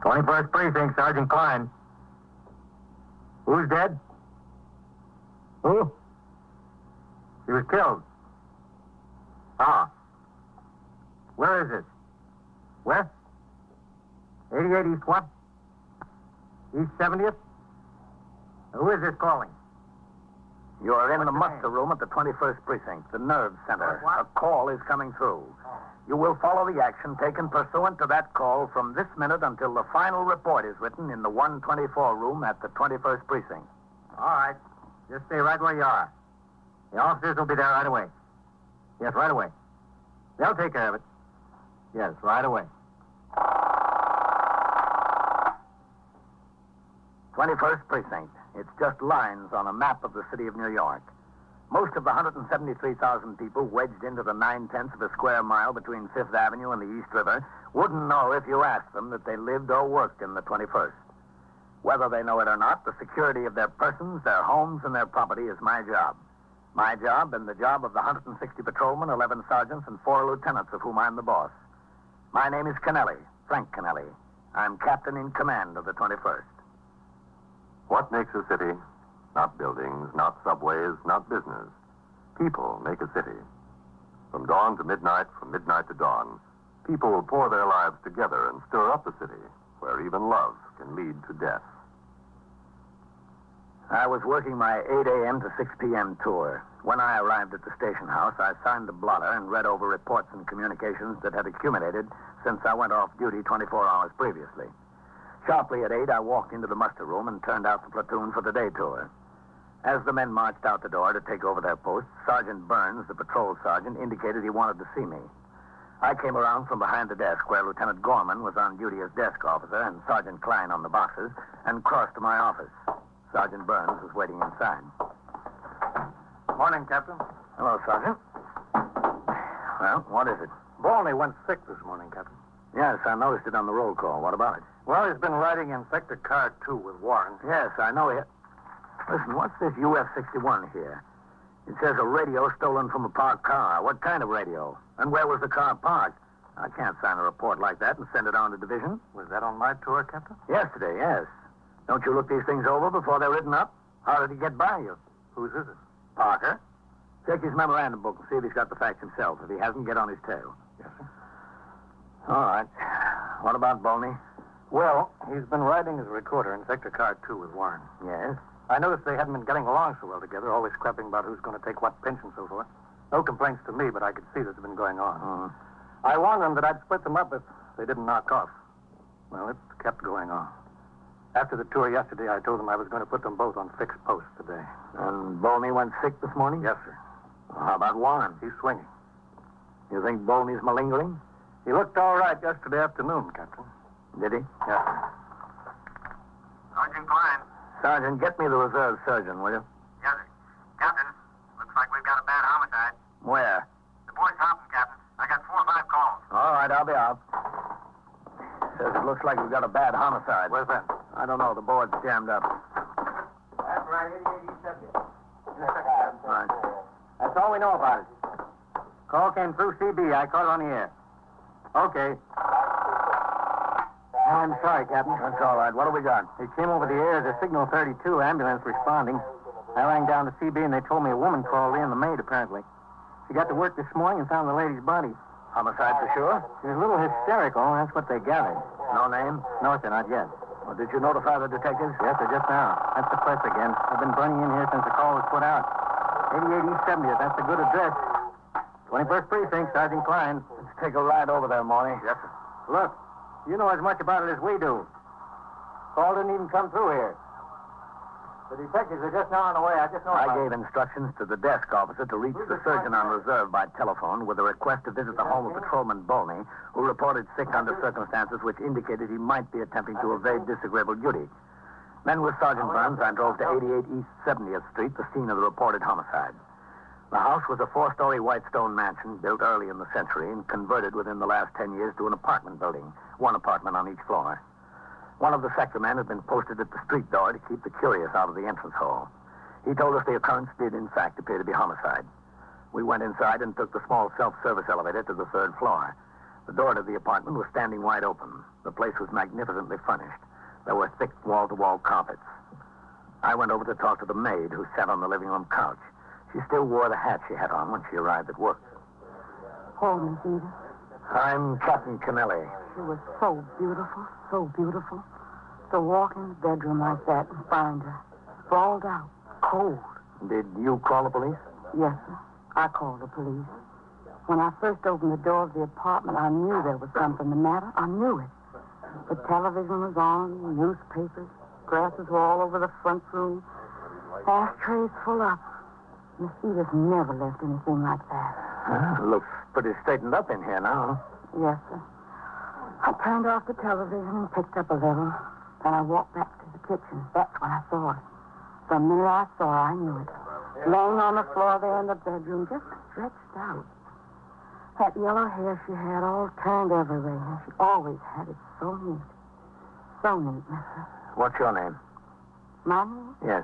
21st Precinct, Sergeant Klein. Who's dead? Who? He was killed. Ah. Where is it? Where? 88 East what? East 70th? Who is this calling? You are in the muster room at the 21st Precinct, the nerve center. What? A call is coming through. You will follow the action taken pursuant to that call from this minute until the final report is written in the 124 room at the 21st Precinct. All right. Just stay right where you are. The officers will be there right away. Yes, right away. They'll take care of it. Yes, right away. 21st Precinct. It's just lines on a map of the city of New York. Most of the 173,000 people wedged into the 9/10 of a square mile between Fifth Avenue and the East River wouldn't know if you asked them that they lived or worked in the 21st. Whether they know it or not, the security of their persons, their homes, and their property is my job. My job and the job of the 160 patrolmen, 11 sergeants, and 4 lieutenants, of whom I'm the boss. My name is Kennelly, Frank Kennelly. I'm captain in command of the 21st. What makes a city? Not buildings, not subways, not business. People make a city. From dawn to midnight, from midnight to dawn, people will pour their lives together and stir up a city where even love can lead to death. I was working my 8 a.m. to 6 p.m. tour. When I arrived at the station house, I signed the blotter and read over reports and communications that had accumulated since I went off duty 24 hours previously. Sharply at 8, I walked into the muster room and turned out the platoon for the day tour. As the men marched out the door to take over their posts, Sergeant Burns, the patrol sergeant, indicated he wanted to see me. I came around from behind the desk where Lieutenant Gorman was on duty as desk officer and Sergeant Klein on the boxes, and crossed to my office. Sergeant Burns was waiting inside. Morning, Captain. Hello, Sergeant. Well, what is it? Bolney went sick this morning, Captain. Yes, I noticed it on the roll call. What about it? Well, he's been riding in Sector Car 2 with Warren. Yes, I know it. Listen, what's this UF-61 here? It says a radio stolen from a parked car. What kind of radio? And where was the car parked? I can't sign a report like that and send it on to division. Was that on my tour, Captain? Yesterday, yes. Don't you look these things over before they're written up? How did he get by you? Whose is it? Parker. Check his memorandum book and see if he's got the facts himself. If he hasn't, get on his tail. Yes, sir. All right. What about Bolney? Well, he's been riding as a recorder in Sector Car 2 with Warren. Yes. I noticed they hadn't been getting along so well together, always scrapping about who's going to take what pinch and so forth. No complaints to me, but I could see this had been going on. I warned them that I'd split them up if they didn't knock off. Well, it kept going on. After the tour yesterday, I told them I was going to put them both on fixed posts today. And Bolney went sick this morning? Yes, sir. Well, how about Warren? He's swinging. You think Bolney's malingering? He looked all right yesterday afternoon, Captain. Did he? Yes, sir. Sergeant Klein. Sergeant, get me the reserve surgeon, will you? Yes, sir. Captain, looks like we've got a bad homicide. Where? The boy's hopping, Captain. I got 4 or 5 calls. All right, I'll be out. Says it looks like we've got a bad homicide. Where's that? I don't know. The board's jammed up. That's right, 88 East 70th. Right. That's all we know about it. Call came through CB. I caught it on the air. Okay. I'm sorry, Captain. That's all right. What do we got? It came over the air as a Signal 32 ambulance responding. I rang down to CB and they told me a woman called in, the maid apparently. She got to work this morning and found the lady's body. Homicide for sure? She was a little hysterical, that's what they gathered. No name? No, sir, not yet. Well, did you notify the detectives? Yes, sir, just now. That's the press again. They've been burning in here since the call was put out. 88 East 70th, that's a good address. 21st Precinct, Sergeant Klein. Let's take a ride over there, Morley. Yes, sir. Look, you know as much about it as we do. Call didn't even come through here. The detectives are just now on the way. I just know I about gave instructions to the desk officer to reach the surgeon on reserve by telephone with a request to visit the home of Patrolman Bolney, who reported sick under circumstances which indicated he might be attempting to evade disagreeable duty. Then with Sergeant Burns, I drove to 88 East 70th Street, the scene of the reported homicide. The house was a 4-story white stone mansion built early in the century and converted within the last 10 years to an apartment building, 1 apartment on each floor. One of the sector men had been posted at the street door to keep the curious out of the entrance hall. He told us the occurrence did, in fact, appear to be homicide. We went inside and took the small self-service elevator to the 3rd floor. The door to the apartment was standing wide open. The place was magnificently furnished. There were thick wall-to-wall carpets. I went over to talk to the maid who sat on the living room couch. She still wore the hat she had on when she arrived at work. Oh, Miss Edith. I'm Captain Kennelly. She was so beautiful, so beautiful. To walk in the bedroom like that and find her sprawled out, cold. Did you call the police? Yes, sir. I called the police. When I first opened the door of the apartment, I knew there was something the matter. I knew it. The television was on, newspapers, grasses were all over the front room, ashtrays full up. Miss Edith never left anything like that. Looks pretty straightened up in here now. Yes, sir. I turned off the television and picked up a little. Then I walked back to the kitchen. That's when I saw her. The minute I saw her, I knew it. Laying on the floor there in the bedroom, just stretched out. That yellow hair she had all turned everywhere. She always had it so neat. So neat, mister. What's your name? My name? Yes.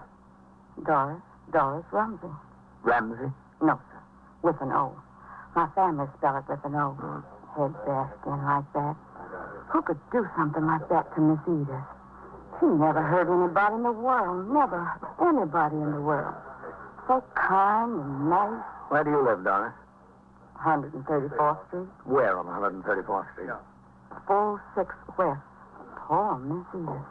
Doris. Doris Rumsey. Ramsey? No, sir. With an O. My family spell it with an O. Head bashed in like that. Who could do something like that to Miss Edith? She never hurt anybody in the world. Never hurt anybody in the world. So kind and nice. Where do you live, Doris? 134th Street. Where on 134th Street? 46 West. Poor Miss Edith.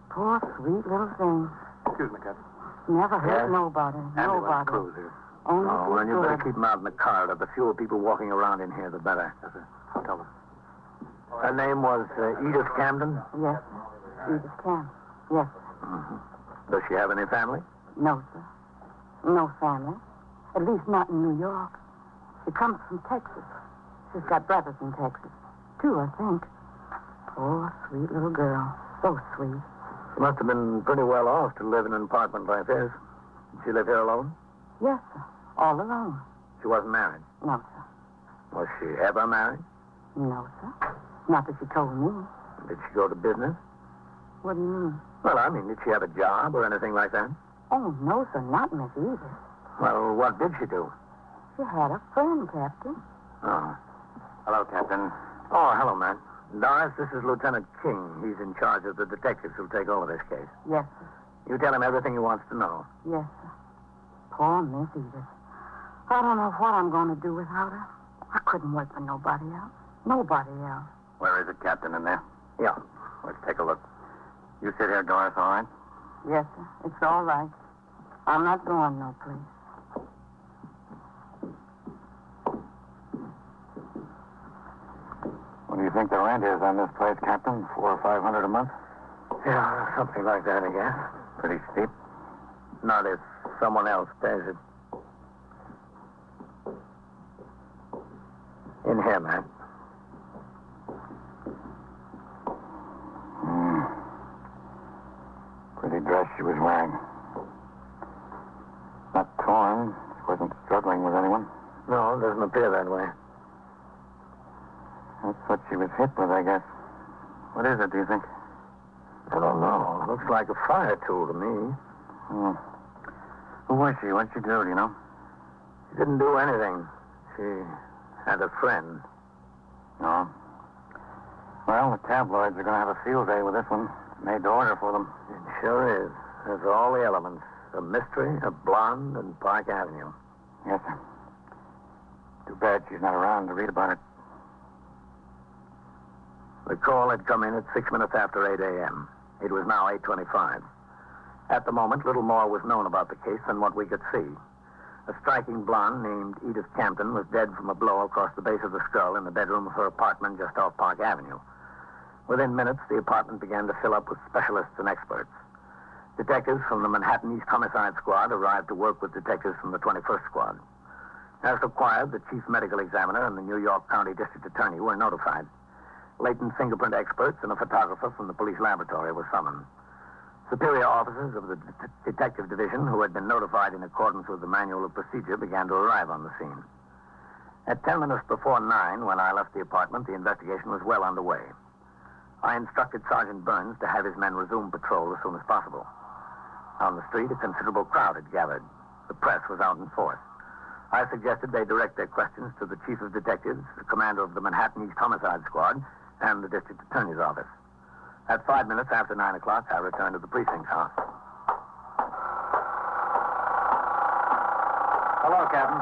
Poor sweet little thing. Excuse me, Captain. Never hurt Yes? nobody. Ambulance Nobody. cruiser. Only Oh, well, you good. better keep them out in the corridor. The fewer people walking around in here, the better. Yes, sir. I'll tell them. Her name was Edith Camden? Yes, sir. Edith Camp. Yes, sir. Mm-hmm. Does she have any family? No, sir. No family. At least not in New York. She comes from Texas. She's got brothers in Texas. 2, I think. Poor, sweet little girl. So sweet. She must have been pretty well off to live in an apartment like this. Did she live here alone? Yes, sir. All alone. She wasn't married. No, sir. Was she ever married? No, sir. Not that she told me. Did she go to business? What do you mean? Well, I mean, did she have a job or anything like that? Oh, no, sir. Not Miss Edith. Well, what did she do? She had a friend, Captain. Oh. Hello, Captain. Oh, hello, man. Doris, this is Lieutenant King. He's in charge of the detectives who'll take over this case. Yes, sir. You tell him everything he wants to know. Yes, sir. Poor Miss Edith. I don't know what I'm going to do without her. I couldn't work for nobody else. Nobody else. Where is it, Captain, in there? Yeah. Let's take a look. You sit here, Doris, all right? Yes, sir. It's all right. I'm not going no place. What do you think the rent is on this place, Captain? $400 or $500 a month? Yeah, something like that, I guess. Pretty steep. Not if someone else pays it. In here, man. Pretty dress she was wearing. Not torn. She wasn't struggling with anyone. No, it doesn't appear that way. That's what she was hit with, I guess. What is it, do you think? I don't know. Looks like a fire tool to me. Hmm. Who was she? What'd she do, do you know? She didn't do anything. She had a friend. No. Well, the tabloids are going to have a field day with this one. It's made to order for them. It sure is. There's all the elements. A mystery, a blonde, and Park Avenue. Yes, sir. Too bad she's not around to read about it. The call had come in at 6 minutes after 8 a.m. It was now 8:25. At the moment, little more was known about the case than what we could see. A striking blonde named Edith Campton was dead from a blow across the base of the skull in the bedroom of her apartment just off Park Avenue. Within minutes, the apartment began to fill up with specialists and experts. Detectives from the Manhattan East Homicide Squad arrived to work with detectives from the 21st Squad. As required, the chief medical examiner and the New York County District Attorney were notified. Latent fingerprint experts and a photographer from the police laboratory were summoned. Superior officers of the detective division, who had been notified in accordance with the manual of procedure, began to arrive on the scene. At 10 minutes before 9, when I left the apartment, the investigation was well underway. I instructed Sergeant Burns to have his men resume patrol as soon as possible. On the street, a considerable crowd had gathered. The press was out in force. I suggested they direct their questions to the chief of detectives, the commander of the Manhattan East Homicide Squad, and the district attorney's office. At 5 minutes after 9 o'clock, I returned to the precinct house. Hello, Captain.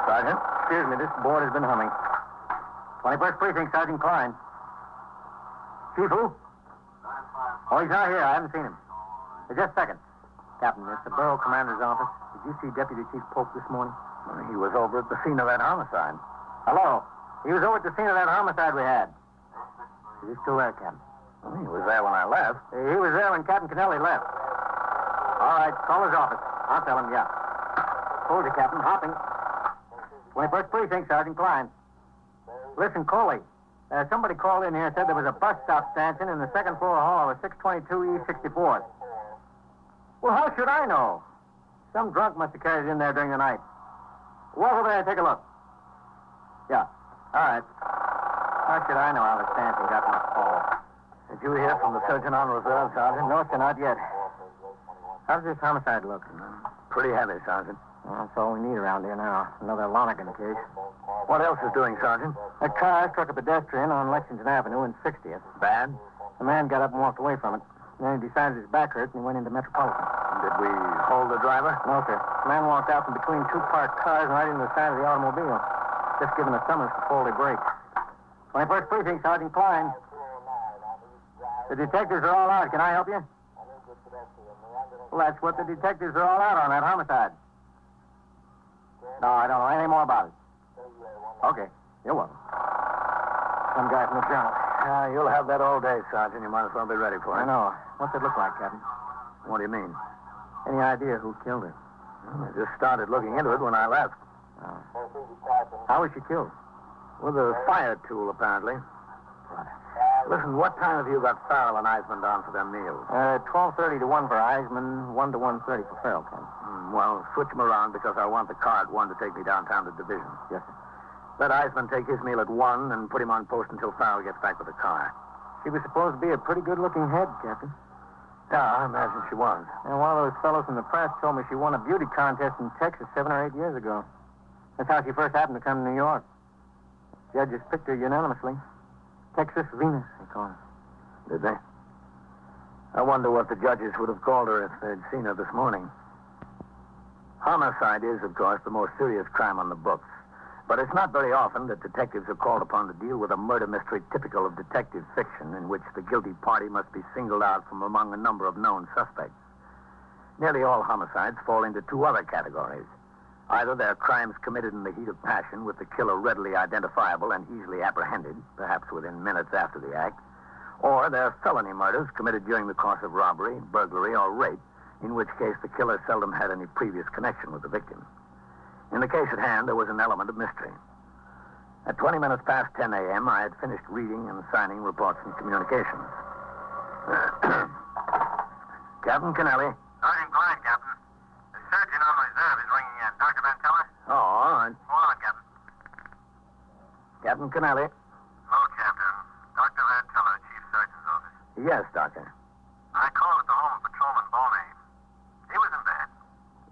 Sergeant? Excuse me, this board has been humming. 21st Precinct, Sergeant Klein. Chief who? Oh, he's not here. I haven't seen him. Just a second. Captain, it's the borough commander's office. Did you see Deputy Chief Pope this morning? He was over at the scene of that homicide. Hello. He was over at the scene of that homicide we had. Is he still there, Captain? Well, he was there when I left. He was there when Captain Kennelly left. All right, call his office. I'll tell him, yeah. Hold you, Captain. Hopping. 21st Precinct, Sergeant Klein. Listen, Coley. Somebody called in here and said there was a bus stop stanchion in the second floor hall of 622 East 64th. Well, how should I know? Some drunk must have carried it in there during the night. Walk over there and take a look. Yeah. All right. How should I know how the stanchion got my call? Did you hear from the surgeon on reserve, Sergeant? No, sir, not yet. How's this homicide look? Pretty heavy, Sergeant. Well, that's all we need around here now. Another Lonergan case. What else is doing, Sergeant? A car struck a pedestrian on Lexington Avenue in 60th. Bad? The man got up and walked away from it. Then he decided his back hurt and he went into Metropolitan. Did we hold the driver? No, sir. The man walked out from between two parked cars and right into the side of the automobile. Just giving a summons for faulty brakes. 21st Precinct, Sergeant Klein. The detectives are all out. Can I help you? Well, that's what the detectives are all out on, that homicide. No, I don't know anything more about it. Okay. You're welcome. Some guy from the Journal. You'll have that all day, Sergeant. You might as well be ready for it. I know. What's it look like, Captain? What do you mean? Any idea who killed her? Well, I just started looking into it when I left. How was she killed? With a fire tool, apparently. Listen, what time have you got Farrell and Eisman down for their meals? 12:30 to 1 for Eisman, 1 to 1:30 for Farrell, Captain. Well, switch them around because I want the car at 1 to take me downtown to Division. Yes, sir. Let Eisman take his meal at 1 and put him on post until Farrell gets back with the car. She was supposed to be a pretty good-looking head, Captain. Yeah, I imagine she was. And one of those fellows from the press told me she won a beauty contest in Texas 7 or 8 years ago. That's how she first happened to come to New York. Judges picked her unanimously. Texas Venus, they call her. Did they? I wonder what the judges would have called her if they'd seen her this morning. Homicide is, of course, the most serious crime on the books. But it's not very often that detectives are called upon to deal with a murder mystery typical of detective fiction in which the guilty party must be singled out from among a number of known suspects. Nearly all homicides fall into two other categories. Either they're crimes committed in the heat of passion with the killer readily identifiable and easily apprehended, perhaps within minutes after the act, or they're felony murders committed during the course of robbery, burglary, or rape, in which case the killer seldom had any previous connection with the victim. In the case at hand, there was an element of mystery. At 20 minutes past 10 a.m., I had finished reading and signing reports and communications. Captain Kennelly. Sergeant Klein, Captain. The surgeon on reserve is ringing in. Dr. Van Teller? Oh, all right. Hold on, Captain. Captain Kennelly. Hello, Captain. Dr. Van Teller, Chief Surgeon's office. Yes, Doctor. I called at the home of Patrolman Boney. He was in bed.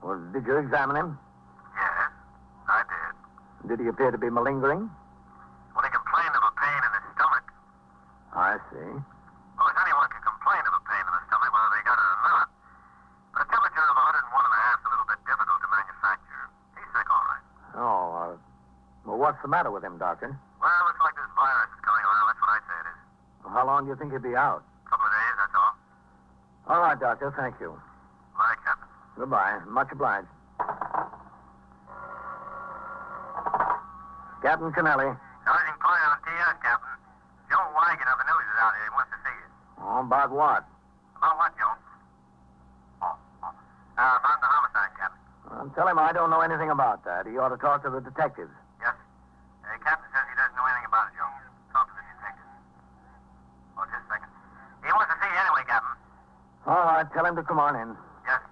Well, did you examine him? Yes, I did. Did he appear to be malingering? Well, he complained of a pain in his stomach. I see. Well, if anyone can complain of a pain in the stomach, whether they got it or not. But a temperature of 101.5 is a little bit difficult to manufacture. He's sick, all right. Oh, well, what's the matter with him, Doctor? Well, it looks like this virus is coming around. That's what I say it is. Well, how long do you think he'll be out? A couple of days, that's all. All right, Doctor, thank you. Bye, Captain. Goodbye. Much obliged. Captain Kennelly. Sergeant Klein on TS, Captain. Joe Wigan of the news is out here. He wants to see you. Oh, about what? About what, Joe? About the homicide, Captain. Tell him I don't know anything about that. He ought to talk to the detectives. Yes. Captain says he doesn't know anything about it, Joe. Talk to the detective. Oh, just a second. He wants to see you anyway, Captain. All right, tell him to come on in. Yes.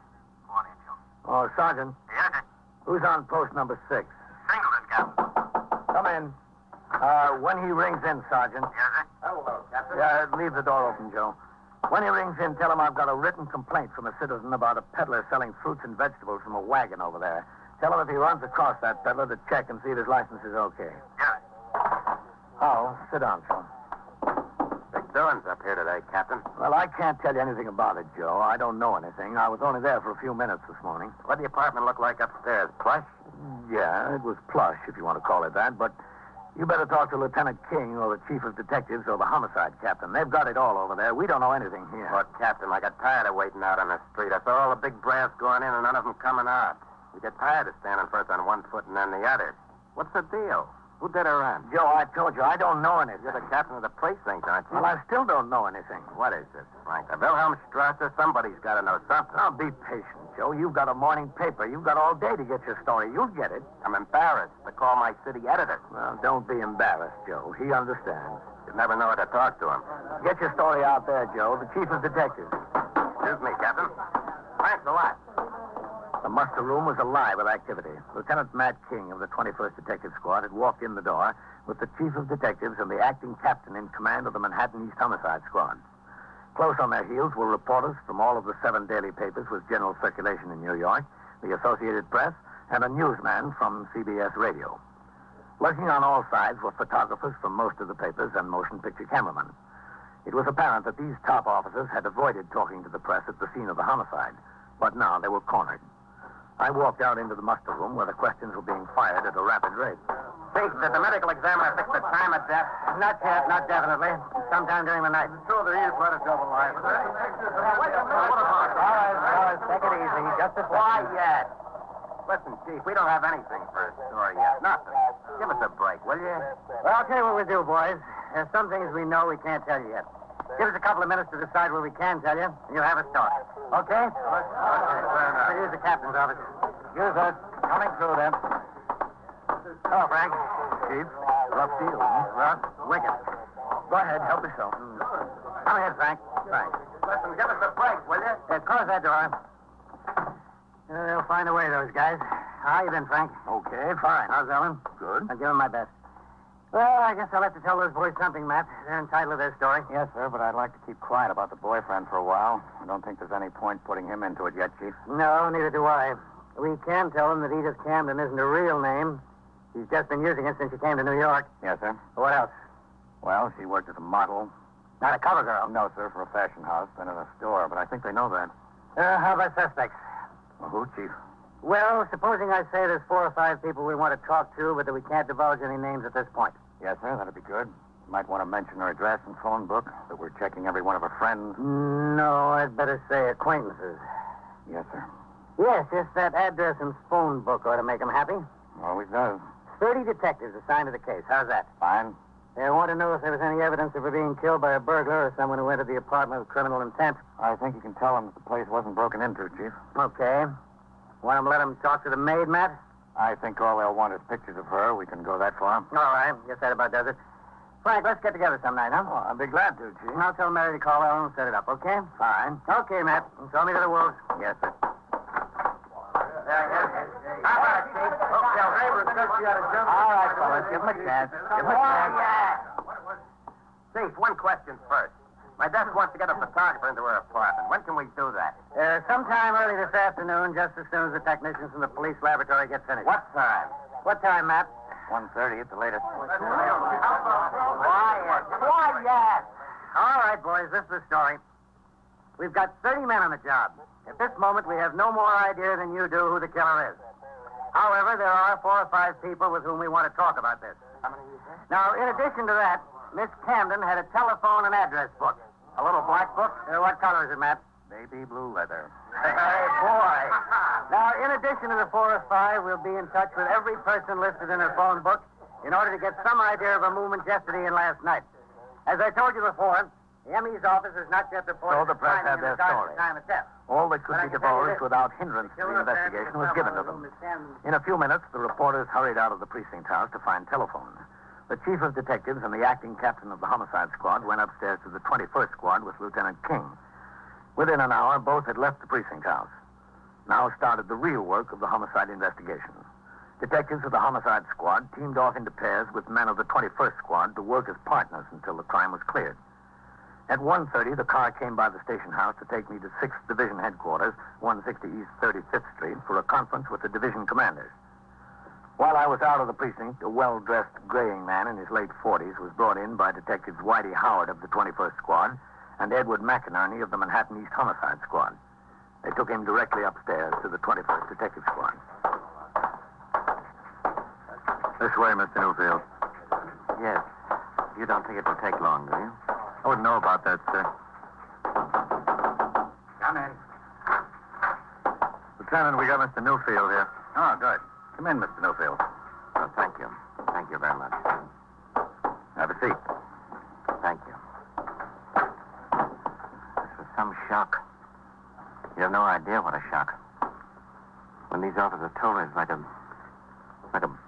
Go on in, Joe. Oh, Sergeant, Yes, sir. who's on post number 6? Singleton, Captain. Come in. When he rings in, Sergeant. Yes, sir. Hello, Captain. Leave the door open, Joe. When he rings in, tell him I've got a written complaint from a citizen about a peddler selling fruits and vegetables from a wagon over there. Tell him if he runs across that peddler to check and see if his license is okay. Yeah. Oh, sit down, Phil. Big doings up here today, Captain. Well, I can't tell you anything about it, Joe. I don't know anything. I was only there for a few minutes this morning. What the apartment look like upstairs? Plush? Yeah, it was plush, if you want to call it that, but you better talk to Lieutenant King or the chief of detectives or the homicide captain. They've got it all over there. We don't know anything here. Well, Captain, I got tired of waiting out on the street. I saw all the big brass going in and none of them coming out. You get tired of standing first on one foot and then the other. What's the deal? Who did her in? Joe, I told you, I don't know anything. You're the captain of the precinct, aren't you? Well, I still don't know anything. What is this, Frank? The Wilhelmstrasse? Somebody's got to know something. Now, be patient, Joe. You've got a morning paper. You've got all day to get your story. You'll get it. I'm embarrassed to call my city editor. Well, don't be embarrassed, Joe. He understands. You'd never know how to talk to him. Get your story out there, Joe. The chief of detectives. Excuse me, Captain. Thanks a lot. The muster room was alive with activity. Lieutenant Matt King of the 21st Detective Squad had walked in the door with the chief of detectives and the acting captain in command of the Manhattan East Homicide Squad. Close on their heels were reporters from all of the 7 daily papers with general circulation in New York, the Associated Press, and a newsman from CBS Radio. Lurking on all sides were photographers from most of the papers and motion picture cameramen. It was apparent that these top officers had avoided talking to the press at the scene of the homicide, but now they were cornered. I walked out into the muster room where the questions were being fired at a rapid rate. Chief, did the medical examiner fix the time of death? Not yet, not definitely. Sometime during the night. Sure, there is quite a double life. All right, take it easy. Just a second. Quiet. Listen, Chief, we don't have anything for a story yet. Nothing. Give us a break, will you? Well, I'll tell you what we do, boys. There's some things we know we can't tell you yet. Give us a couple of minutes to decide what we can tell you, and you'll have a story. Okay? Okay, fair enough. Here's the captain's office. Use it. Coming through, then. Hello, Frank. Chief. Rough deal, huh? Rough? Wicked. Go ahead. Help yourself. Come ahead, Frank. Thanks. Listen, give us a break, will you? Close that door. They'll find a way, those guys. How you been, Frank? Okay, fine. How's Ellen? Good. I'll give him my best. Well, I guess I'll have to tell those boys something, Matt. They're entitled to their story. Yes, sir, but I'd like to keep quiet about the boyfriend for a while. I don't think there's any point putting him into it yet, Chief. No, neither do I. We can tell them that Edith Camden isn't her real name. She's just been using it since she came to New York. Yes, sir. What else? Well, she worked as a model. Not a cover girl. No, sir, for a fashion house, then at a store, but I think they know that. How about suspects? Well, who, Chief? Well, supposing I say there's 4 or 5 people we want to talk to, but that we can't divulge any names at this point. Yes, sir, that'd be good. You might want to mention her address and phone book, that we're checking every one of her friends. No, I'd better say acquaintances. Yes, sir. Yes, just that address and phone book ought to make them happy. Always does. 30 detectives assigned to the case. How's that? Fine. They want to know if there was any evidence of her being killed by a burglar or someone who entered the apartment with criminal intent. I think you can tell them that the place wasn't broken into, Chief. Okay. Want them to let them talk to the maid, Matt? I think all they'll want is pictures of her. We can go that far. All right. Guess that about does it. Frank, let's get together some night, huh? Oh, I'd be glad to, Chief. I'll tell Mary to call Ellen and set it up, okay? Fine. Okay, Matt. Throw me to the wolves. Yes, sir. All right, fellas. Give him a chance. Give him a chance. Chief, one question first. My desk wants to get a photographer into her apartment. When can we do that? Sometime early this afternoon, just as soon as the technicians from the police laboratory get finished. What time? What time, Matt? 1:30 at the latest. Quiet. Quiet. All right, boys, this is the story. We've got 30 men on the job. At this moment, we have no more idea than you do who the killer is. However, there are 4 or 5 people with whom we want to talk about this. Now, in addition to that, Miss Camden had a telephone and address book. A little black book? What color is it, Matt? Baby blue leather. Hey, boy. Now, in addition to the 4 or 5, we'll be in touch with every person listed in her phone book in order to get some idea of her movements yesterday and last night. As I told you before, the ME's office has not yet reported So the press finding had in their regard to story. the time of death. All that could But I be can tell you divulged this. without hindrance to the Killer investigation was given to them. Miss Camden. In a few minutes, the reporters hurried out of the precinct house to find telephone. The chief of detectives and the acting captain of the homicide squad went upstairs to the 21st squad with Lieutenant King. Within an hour, both had left the precinct house. Now started the real work of the homicide investigation. Detectives of the homicide squad teamed off into pairs with men of the 21st squad to work as partners until the crime was cleared. At 1:30, the car came by the station house to take me to 6th Division headquarters, 160 East 35th Street, for a conference with the division commanders. While I was out of the precinct, a well-dressed graying man in his late 40s was brought in by Detectives Whitey Howard of the 21st Squad and Edward McInerney of the Manhattan East Homicide Squad. They took him directly upstairs to the 21st Detective Squad. This way, Mr. Newfield. Yes. You don't think it will take long, do you? I wouldn't know about that, sir. Come in. Lieutenant, we got Mr. Newfield here. Oh, good. Come in, Mr. Newfield. Oh, thank you. Thank you very much. Have a seat. Thank you. This was some shock. You have no idea what a shock. When these officers told me, it's like a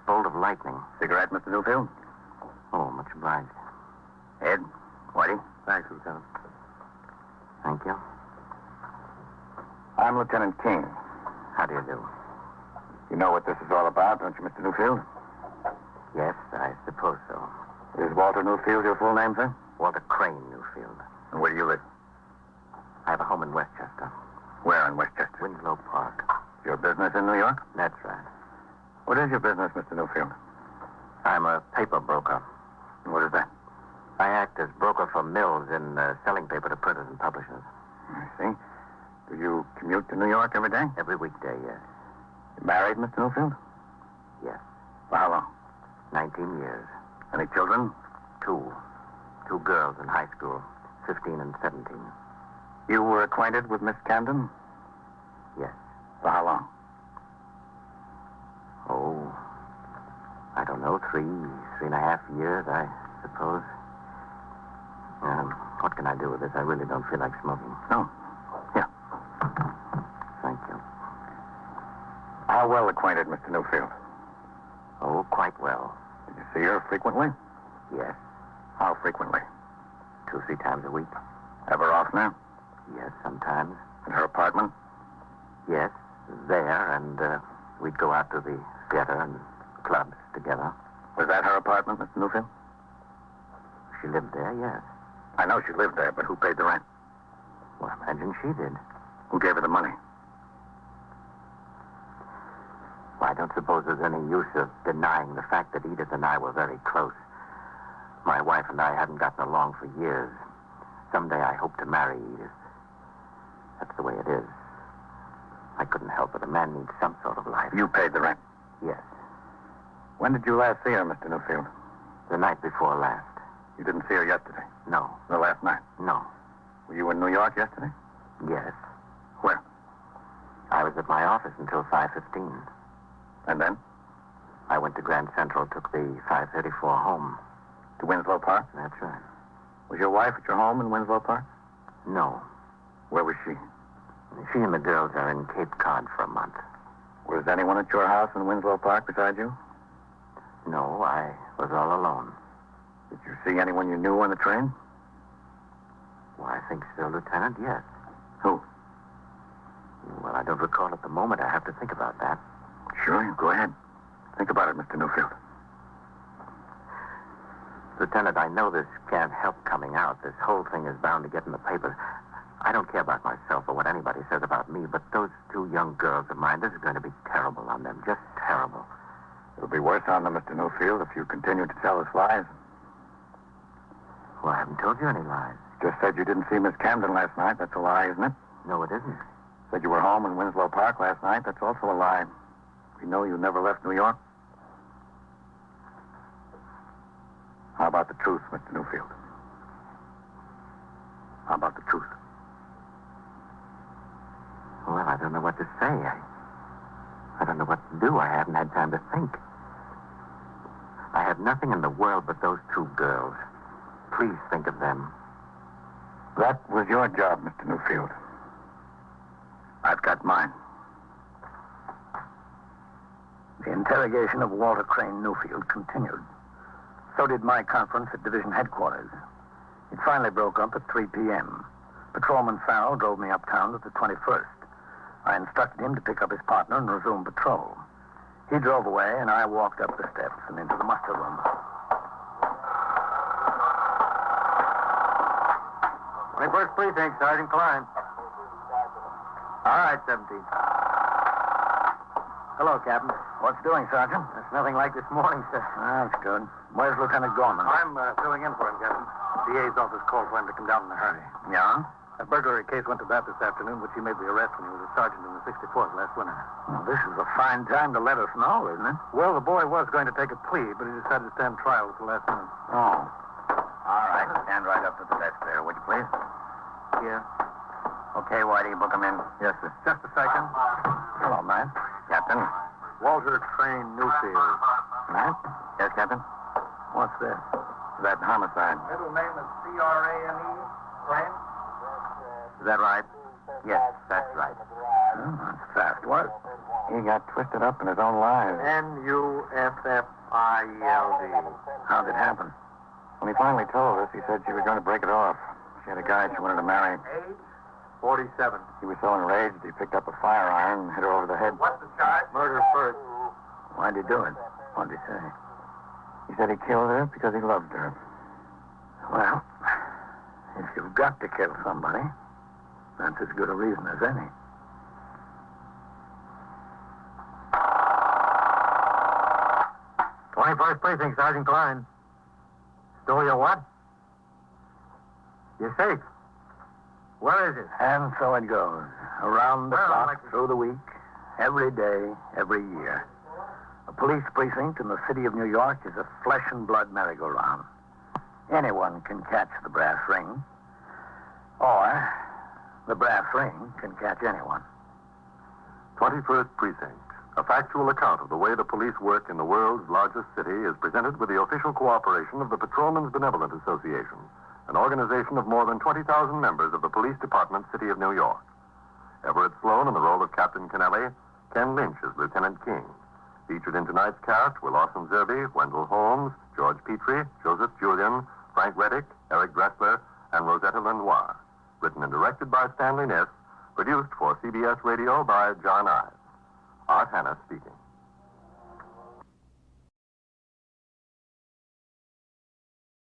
bolt of lightning. Cigarette, Mr. Newfield? Oh, much obliged. Ed? Whitey? Thanks, Lieutenant. Thank you. I'm Lieutenant King. How do you do? You know what this is all about, don't you, Mr. Newfield? Yes, I suppose so. Is Walter Newfield your full name, sir? Walter Crane Newfield. And where do you live? I have a home in Westchester. Where in Westchester? Winslow Park. Your business in New York? That's right. What is your business, Mr. Newfield? I'm a paper broker. And what is that? I act as broker for mills in selling paper to printers and publishers. I see. Do you commute to New York every day? Every weekday, yes. You married, Mr. Newfield? Yes. For how long? 19 years. Any children? Two. Two girls in high school, 15 and 17. You were acquainted with Miss Camden? Yes. For how long? Oh, I don't know, 3.5 years, I suppose. What can I do with this? I really don't feel like smoking. No. Here. Thank you. How well acquainted, Mr. Newfield? Oh, quite well. Did you see her frequently? Yes. How frequently? 2-3 times a week. Ever oftener? Yes, sometimes. In her apartment? Yes, there, and we'd go out to the theater and clubs together. Was that her apartment, Mr. Newfield? She lived there, yes. I know she lived there, but who paid the rent? Well, I imagine she did. Who gave her the money? Well, I don't suppose there's any use of denying the fact that Edith and I were very close. My wife and I hadn't gotten along for years. Someday I hope to marry Edith. That's the way it is. I couldn't help it. A man needs some sort of life. You paid the rent. Yes. When did you last see her, Mr. Newfield? The night before last. You didn't see her yesterday? No. The last night? No. Were you in New York yesterday? Yes. Where? I was at my office until 5:15. And then? I went to Grand Central, took the 5:34 home. To Winslow Park? That's right. Was your wife at your home in Winslow Park? No. Where was she? She and the girls are in Cape Cod for a month. Was anyone at your house in Winslow Park besides you? No, I was all alone. Did you see anyone you knew on the train? Well, I think so, Lieutenant, yes. Who? Well, I don't recall at the moment. I have to think about that. Sure, you go ahead. Think about it, Mr. Newfield. Lieutenant, I know this can't help coming out. This whole thing is bound to get in the papers. I don't care about myself or what anybody says about me, but those two young girls of mine, this is going to be terrible on them. Just terrible. It'll be worse on them, Mr. Newfield, if you continue to tell us lies. Well, I haven't told you any lies. Just said you didn't see Miss Camden last night. That's a lie, isn't it? No, it isn't. Said you were home in Winslow Park last night. That's also a lie. We know you never left New York. How about the truth, Mr. Newfield? How about the truth? Well, I don't know what to say. I don't know what to do. I haven't had time to think. I have nothing in the world but those two girls. Please think of them. That was your job, Mr. Newfield. I've got mine. The interrogation of Walter Crane Newfield continued. So did my conference at division headquarters. It finally broke up at 3 p.m. Patrolman Farrell drove me uptown to the 21st. I instructed him to pick up his partner and resume patrol. He drove away, and I walked up the steps and into the muster room. 21st Precinct, Sergeant Klein. All right, 17. Hello, Captain. What's doing, Sergeant? That's nothing like this morning, sir. That's good. Where's Lieutenant Gorman? I'm filling in for him, Captain. DA's office called for him to come down in a hurry. Yeah? A burglary case went to bat this afternoon, which he made the arrest when he was a sergeant in the 64th last winter. Well, this is a fine time to let us know, isn't it? Well, the boy was going to take a plea, but he decided to stand trial at the last minute. Oh. All right. Stand right up to the desk there, would you please? Here. Okay, Whitey, book him in. Yes, sir. Just a second. Hello, Matt. Captain. Walter Crane Newfield. Matt? Yes, Captain? What's this? That homicide. Middle name is C-R-A-N-E. Crane? Is that right? Yes, that's right. Oh, that's fast work. He got twisted up in his own lives. N-U-F-F-I-E-L-D. How'd it happen? When he finally told us, he said she was going to break it off. She had a guy she wanted to marry. Age? 47. He was so enraged, he picked up a fire iron and hit her over the head. What's the charge? Murder first. Why'd he do it? What'd he say? He said he killed her because he loved her. Well, if you've got to kill somebody, that's as good a reason as any. '21st Precinct, Sergeant Klein. Stole your what? Your safe. Where is it? And so it goes. Around the Well, clock, like- through the week, every day, every year. A police precinct in the city of New York is a flesh and blood merry-go-round. Anyone can catch the brass ring. Or the brass ring can catch anyone. 21st Precinct, a factual account of the way the police work in the world's largest city, is presented with the official cooperation of the Patrolmen's Benevolent Association, an organization of more than 20,000 members of the Police Department, City of New York. Everett Sloan in the role of Captain Kennelly, Ken Lynch as Lieutenant King. Featured in tonight's cast were Lawson Zerby, Wendell Holmes, George Petrie, Joseph Julian, Frank Reddick, Eric Dressler, and Rosetta Lenoir. Written and directed by Stanley Niss. Produced for CBS Radio by John Ives. Art Hanna speaking.